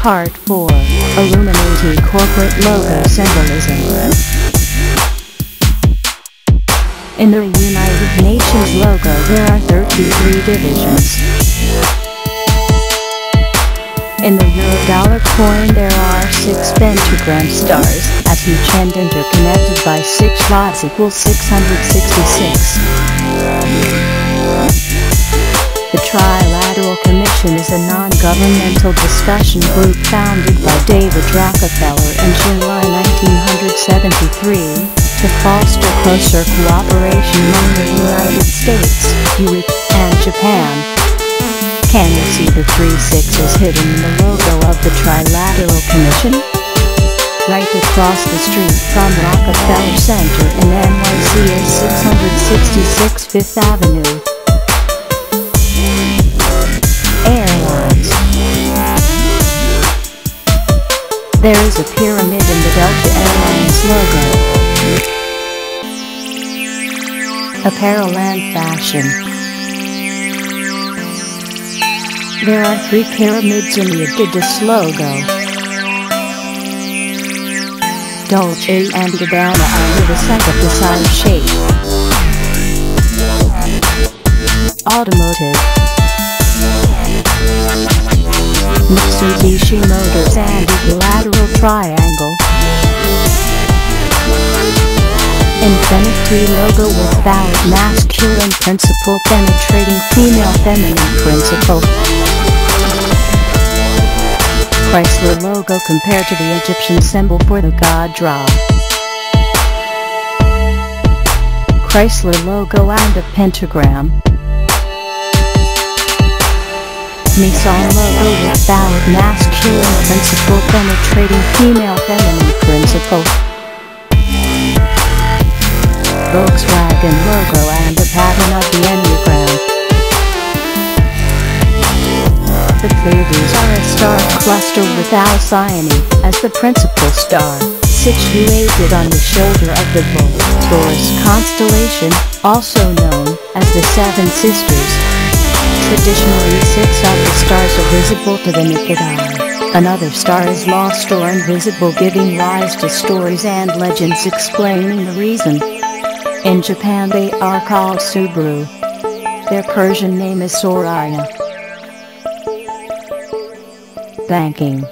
Part 4. Illuminati Corporate Logo Symbolism. In the United Nations logo there are 33 divisions. In the Eurodollar coin there are 6 pentagram stars, at each end interconnected by 6 rods equals 666. The Trilateral Commission is a non-governmental discussion group founded by David Rockefeller in July 1973, to foster closer cooperation among the United States, Europe, and Japan. Can you see the 3 sixes hidden in the logo of the Trilateral Commission? Right across the street from Rockefeller Center in NYC is 666 Fifth Avenue. Airlines. There is a pyramid in the Delta Airlines logo. Apparel and fashion. There are 3 pyramids in the Adidas logo. Dolce & Gabbana are with a set-up-the-side shape. Automotive. Mitsubishi Motors and Equilateral Triangle. Infinity logo with valid masculine principle penetrating female feminine principle. Chrysler logo compared to the Egyptian symbol for the god Ra. Chrysler logo and a pentagram. Nissan logo with valid masculine principle penetrating female feminine principle. Volkswagen logo and a pattern of the Enneagram. The Pleiades are a star cluster with Alcyone as the principal star, situated on the shoulder of the bull. Taurus constellation, also known as the Seven Sisters. Traditionally 6 of the stars are visible to the naked eye. Another star is lost or invisible, giving rise to stories and legends explaining the reason. In Japan they are called Subaru. Their Persian name is Soraya. Banking.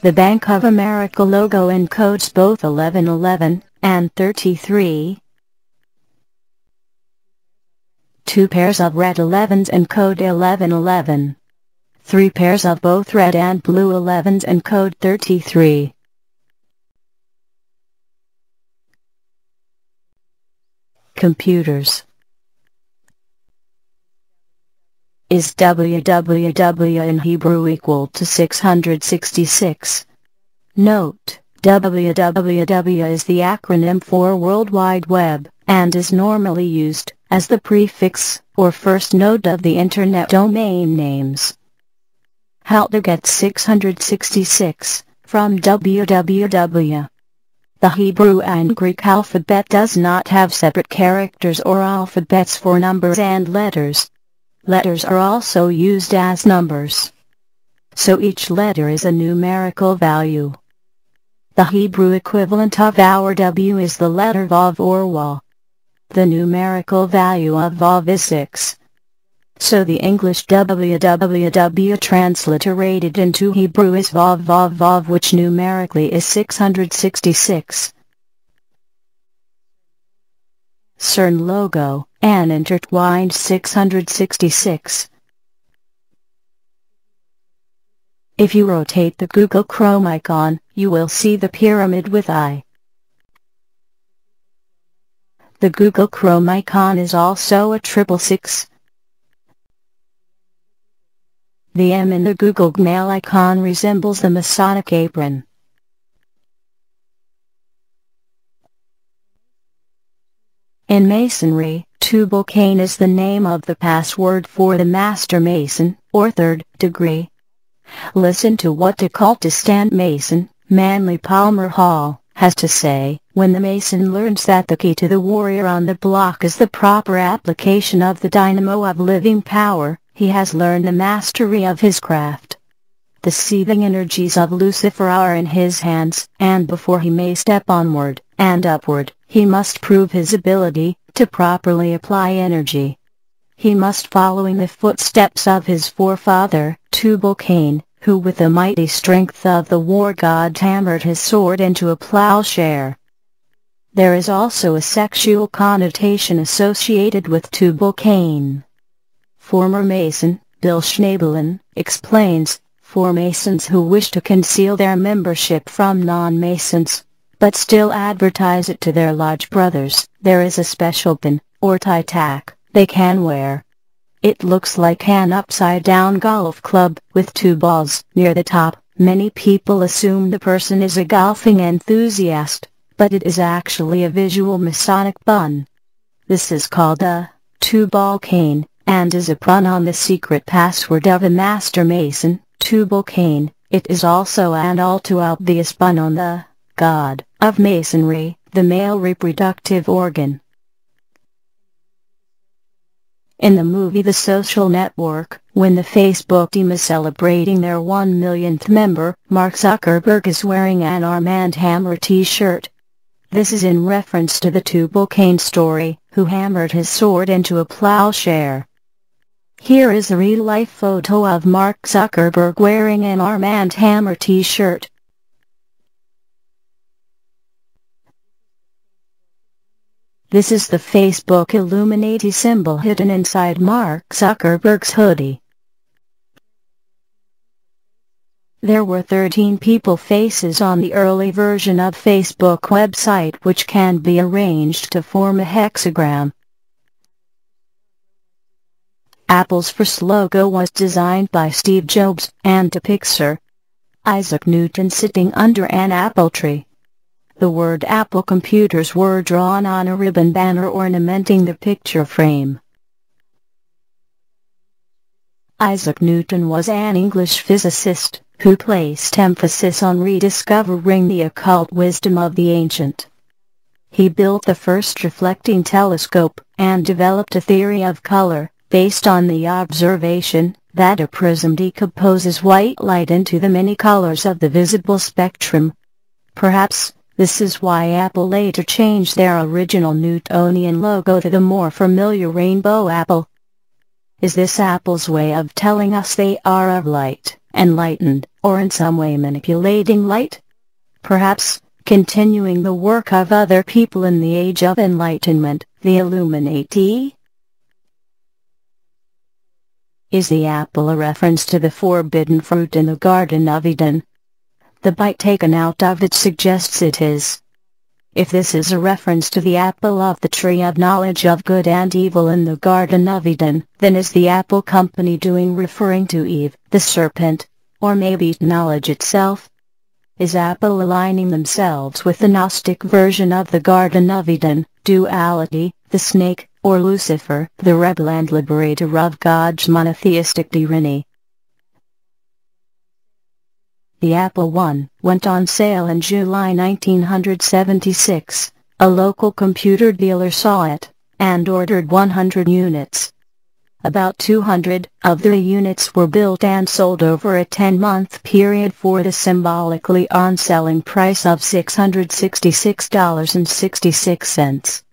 The Bank of America logo encodes both 1111 and 33. 2 pairs of red 11s encode 1111. 3 pairs of both red and blue 11s encode 33. Computers. Is www in Hebrew equal to 666? Note, www is the acronym for World Wide Web, and is normally used as the prefix or first node of the Internet domain names. How to get 666 from www. The Hebrew and Greek alphabet does not have separate characters or alphabets for numbers and letters. Letters are also used as numbers. So each letter is a numerical value. The Hebrew equivalent of our W is the letter Vav or Wa. The numerical value of Vav is 6. So the English www transliterated into Hebrew is Vav Vav Vav, which numerically is 666. CERN logo, an intertwined 666. If you rotate the Google Chrome icon, you will see the pyramid with eye. The Google Chrome icon is also a 666. The M in the Google Mail icon resembles the Masonic apron. In Masonry, Tubal Cain is the name of the password for the Master Mason, or third degree. Listen to what occultist Mason, Manly Palmer Hall, has to say, when the Mason learns that the key to the warrior on the block is the proper application of the dynamo of living power. He has learned the mastery of his craft. The seething energies of Lucifer are in his hands, and before he may step onward and upward, he must prove his ability to properly apply energy. He must follow in the footsteps of his forefather, Tubal-Cain, who with the mighty strength of the war god hammered his sword into a plowshare. There is also a sexual connotation associated with Tubal-Cain. Former Mason, Bill Schnabelen, explains, for Masons who wish to conceal their membership from non-Masons, but still advertise it to their lodge brothers, there is a special pin, or tie tack, they can wear. It looks like an upside-down golf club, with two balls near the top. Many people assume the person is a golfing enthusiast, but it is actually a visual Masonic bun. This is called a Tubal-Cain, and is a pun on the secret password of a Master Mason, Tubal-Cain. It is also an all too obvious pun on the god of Masonry, the male reproductive organ. In the movie The Social Network, when the Facebook team is celebrating their 1 millionth member, Mark Zuckerberg is wearing an Armand Hammer t-shirt. This is in reference to the Tubal-Cain story, who hammered his sword into a plowshare. Here is a real-life photo of Mark Zuckerberg wearing an Armand Hammer t-shirt. This is the Facebook Illuminati symbol hidden inside Mark Zuckerberg's hoodie. There were 13 people faces on the early version of Facebook website, which can be arranged to form a hexagram. Apple's first logo was designed by Steve Jobs and depicts Sir Isaac Newton sitting under an apple tree. The word Apple computers were drawn on a ribbon banner ornamenting the picture frame. Isaac Newton was an English physicist who placed emphasis on rediscovering the occult wisdom of the ancient. He built the first reflecting telescope and developed a theory of color, based on the observation that a prism decomposes white light into the many colors of the visible spectrum. Perhaps this is why Apple later changed their original Newtonian logo to the more familiar rainbow apple. Is this Apple's way of telling us they are of light, enlightened, or in some way manipulating light? Perhaps continuing the work of other people in the Age of Enlightenment, the Illuminati? Is the apple a reference to the forbidden fruit in the Garden of Eden? The bite taken out of it suggests it is. If this is a reference to the apple of the tree of knowledge of good and evil in the Garden of Eden, then is the Apple Company referring to Eve, the serpent, or maybe knowledge itself? Is Apple aligning themselves with the Gnostic version of the Garden of Eden, duality, the snake, or Lucifer, the rebel and liberator of God's monotheistic tyranny? The Apple I went on sale in July 1976. A local computer dealer saw it, and ordered 100 units. About 200 of the units were built and sold over a 10-month period for the symbolically on-selling price of $666.66.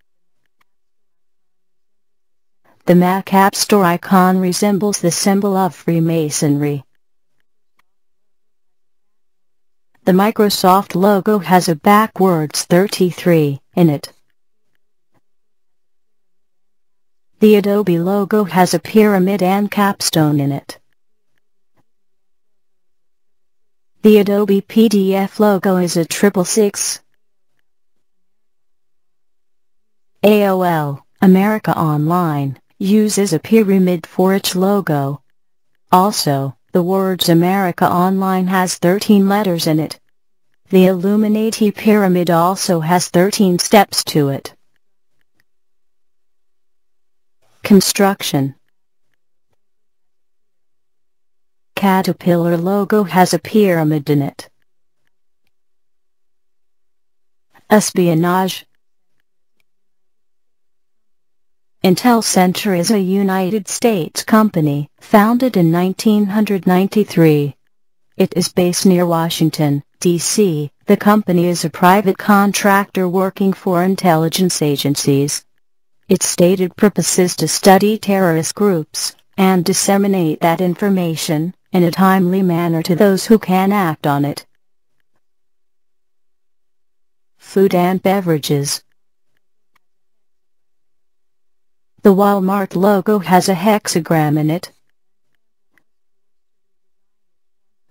The Mac App Store icon resembles the symbol of Freemasonry. The Microsoft logo has a backwards 33 in it. The Adobe logo has a pyramid and capstone in it. The Adobe PDF logo is a 666. AOL, America Online, uses a pyramid for its logo. Also, the words America Online has 13 letters in it. The Illuminati pyramid also has 13 steps to it. Construction. Caterpillar logo has a pyramid in it. Espionage. Intel Center is a United States company, founded in 1993. It is based near Washington, D.C. The company is a private contractor working for intelligence agencies. Its stated purpose is to study terrorist groups, and disseminate that information, in a timely manner to those who can act on it. Food and beverages. The Walmart logo has a hexagram in it.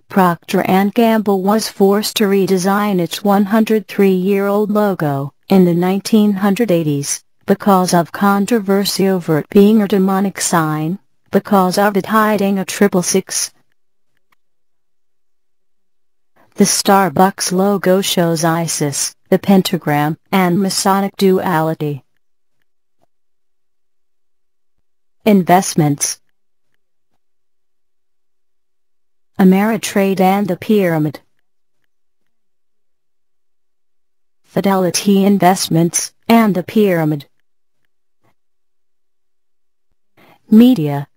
Procter & Gamble was forced to redesign its 103-year-old logo in the 1980s, because of controversy over it being a demonic sign, because of it hiding a 666. The Starbucks logo shows ISIS, the pentagram, and Masonic duality. Investments. Ameritrade and the Pyramid. Fidelity Investments, and the Pyramid. Media.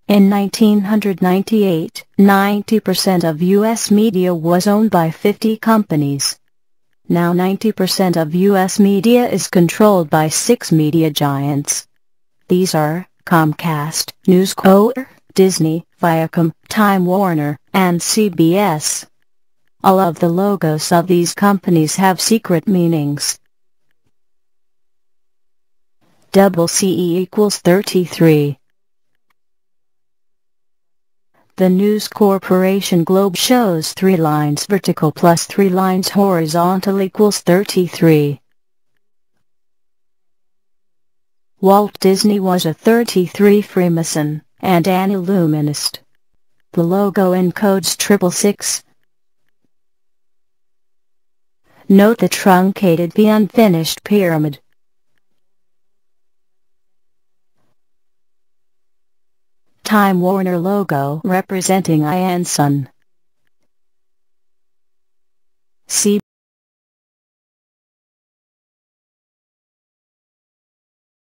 In 1998, 90% of U.S. media was owned by 50 companies. Now 90% of U.S. media is controlled by 6 media giants. These are Comcast, News Corp, Disney, Viacom, Time Warner, and CBS. All of the logos of these companies have secret meanings. Double CE equals 33. The News Corporation globe shows 3 lines vertical plus 3 lines horizontal equals 33. Walt Disney was a 33 Freemason, and an Illuminist. The logo encodes 666. Note the truncated V unfinished pyramid. Time Warner logo representing Ian Sun.